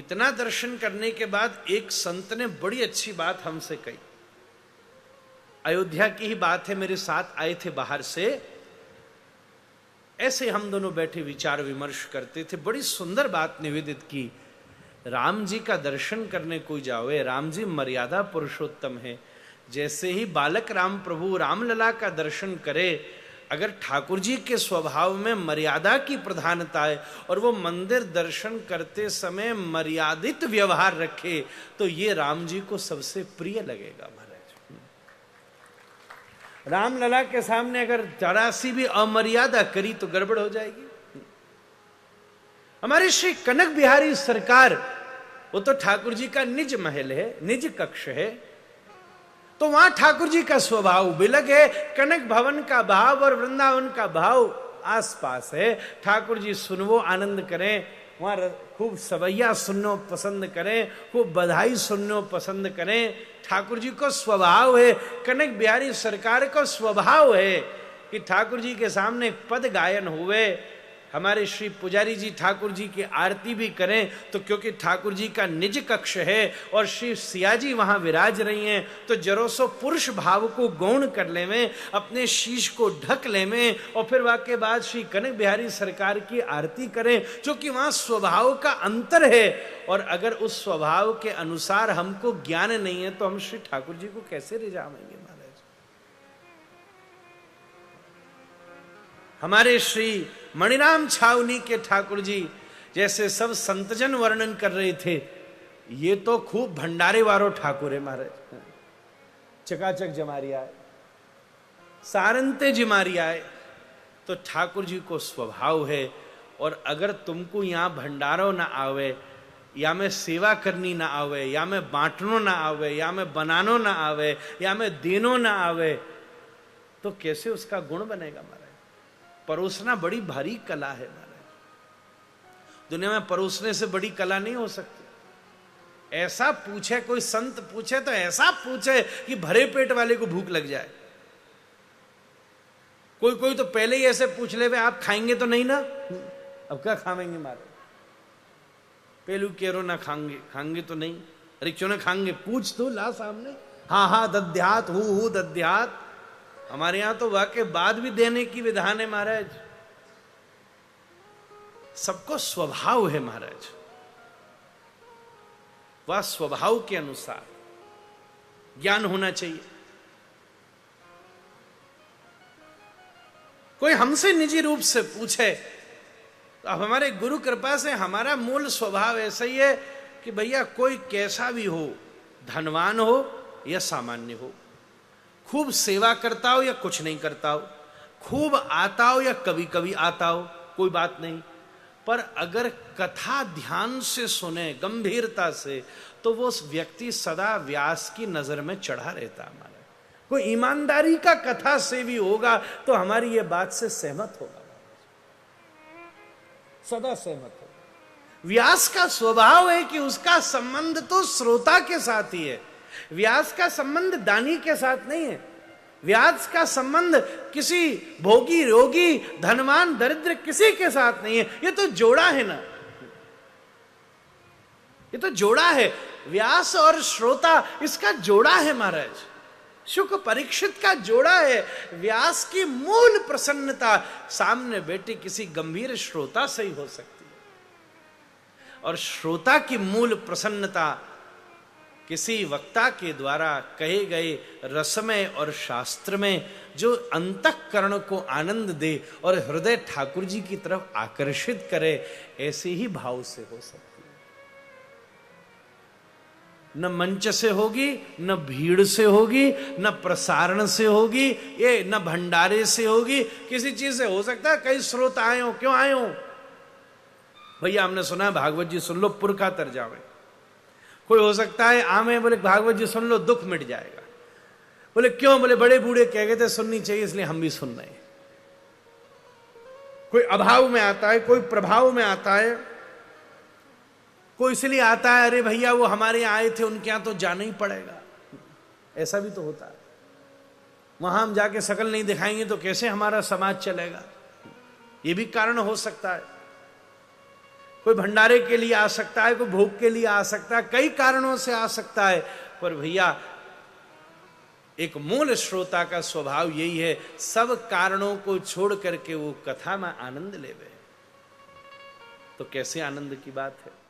इतना दर्शन करने के बाद एक संत ने बड़ी अच्छी बात हमसे कही। अयोध्या की ही बात है, मेरे साथ आए थे बाहर से, ऐसे हम दोनों बैठे विचार विमर्श करते थे। बड़ी सुंदर बात निवेदित की, राम जी का दर्शन करने कोई जावे, राम जी मर्यादा पुरुषोत्तम है। जैसे ही बालक राम प्रभु रामलला का दर्शन करे, अगर ठाकुर जी के स्वभाव में मर्यादा की प्रधानता है और वो मंदिर दर्शन करते समय मर्यादित व्यवहार रखे, तो ये राम जी को सबसे प्रिय लगेगा महाराज। रामलला के सामने अगर जरा सी भी अमर्यादा करी तो गड़बड़ हो जाएगी। हमारे श्री कनक बिहारी सरकार, वो तो ठाकुर जी का निज महल है, निज कक्ष है, तो वहां ठाकुर जी का स्वभाव बिलग है। कनक भवन का भाव और वृंदावन का भाव आसपास है। ठाकुर जी सुनवो आनंद करें, वहां खूब सवैया सुननो पसंद करें, खूब बधाई सुननो पसंद करें। ठाकुर जी को स्वभाव है, कनक बिहारी सरकार को स्वभाव है कि ठाकुर जी के सामने पद गायन हुए, हमारे श्री पुजारी जी ठाकुर जी की आरती भी करें, तो क्योंकि ठाकुर जी का निज कक्ष है और श्री सिया जी वहां विराज रही हैं, तो जरोसो पुरुष भाव को गौण कर ले में, अपने शीश को ढक ले में, और फिर वाके बाद श्री कनक बिहारी सरकार की आरती करें, क्योंकि वहां स्वभाव का अंतर है। और अगर उस स्वभाव के अनुसार हमको ज्ञान नहीं है, तो हम श्री ठाकुर जी को कैसे रिझावेंगे महाराज। हमारे श्री मणिराम छावनी के ठाकुर जी जैसे सब संतजन वर्णन कर रहे थे, ये तो खूब भंडारे वारो ठाकुर है महाराज। चकाचक जमारिया है, सारंते जमारिया है, तो ठाकुर जी को स्वभाव है। और अगर तुमको यहां भंडारो ना आवे, या मैं सेवा करनी ना आवे, या मैं बांटनो ना आवे, या मैं बनानो ना आवे, या मैं देनो ना आवे, तो कैसे उसका गुण बनेगा महाराज। परोसना बड़ी भारी कला है महाराज, दुनिया में परोसने से बड़ी कला नहीं हो सकती। ऐसा पूछे कोई संत, पूछे तो ऐसा पूछे कि भरे पेट वाले को भूख लग जाए। कोई कोई तो पहले ही ऐसे पूछ ले, आप खाएंगे तो नहीं ना, अब क्या खाएंगे मारे, पेलू केरो ना खाएंगे, खाएंगे तो नहीं, अरे क्यों ना खाएंगे, पूछ तो ला सामने। हाँ हाँ दद्यात हु दद्यात, हमारे यहां तो वाके बाद भी देने की विधान है महाराज। सबको स्वभाव है महाराज, वह स्वभाव के अनुसार ज्ञान होना चाहिए। कोई हमसे निजी रूप से पूछे तो अब हमारे गुरु कृपा से हमारा मूल स्वभाव ऐसा ही है कि भैया कोई कैसा भी हो, धनवान हो या सामान्य हो, खूब सेवा करता हो या कुछ नहीं करता हो, खूब आता हो या कभी कभी आता हो, कोई बात नहीं, पर अगर कथा ध्यान से सुने गंभीरता से, तो वो व्यक्ति सदा व्यास की नजर में चढ़ा रहता है हमारा। कोई ईमानदारी का कथा से भी होगा तो हमारी ये बात से सहमत होगा, सदा सहमत होगा। व्यास का स्वभाव है कि उसका संबंध तो श्रोता के साथ ही है, व्यास का संबंध दानी के साथ नहीं है। व्यास का संबंध किसी भोगी रोगी धनवान दरिद्र किसी के साथ नहीं है। ये तो जोड़ा है ना, ये तो जोड़ा है, व्यास और श्रोता इसका जोड़ा है महाराज। शुक परीक्षित का जोड़ा है। व्यास की मूल प्रसन्नता सामने बैठे किसी गंभीर श्रोता से ही हो सकती है, और श्रोता की मूल प्रसन्नता किसी वक्ता के द्वारा कहे गए रसमय और शास्त्र में जो अंतःकरण को आनंद दे और हृदय ठाकुर जी की तरफ आकर्षित करे, ऐसे ही भाव से हो सकती है। न मंच से होगी, न भीड़ से होगी, न प्रसारण से होगी, ये न भंडारे से होगी, किसी चीज से हो सकता है। कई स्रोत आए हो, क्यों आए हो भैया, हमने सुना है भागवत जी सुन लो पुरखा तर जावे। कोई हो सकता है आमे, बोले भागवत जी सुन लो दुख मिट जाएगा। बोले क्यों, बोले बड़े बूढ़े कह गए थे सुननी चाहिए इसलिए हम भी सुन रहे हैं। कोई अभाव में आता है, कोई प्रभाव में आता है, कोई इसलिए आता है अरे भैया वो हमारे यहां आए थे उनके यहां तो जाना ही पड़ेगा। ऐसा भी तो होता है, वहां हम जाके शकल नहीं दिखाएंगे तो कैसे हमारा समाज चलेगा, ये भी कारण हो सकता है। कोई भंडारे के लिए आ सकता है, कोई भोग के लिए आ सकता है, कई कारणों से आ सकता है, पर भैया एक मूल श्रोता का स्वभाव यही है, सब कारणों को छोड़ करके वो कथा में आनंद लेवे। तो कैसे आनंद की बात है।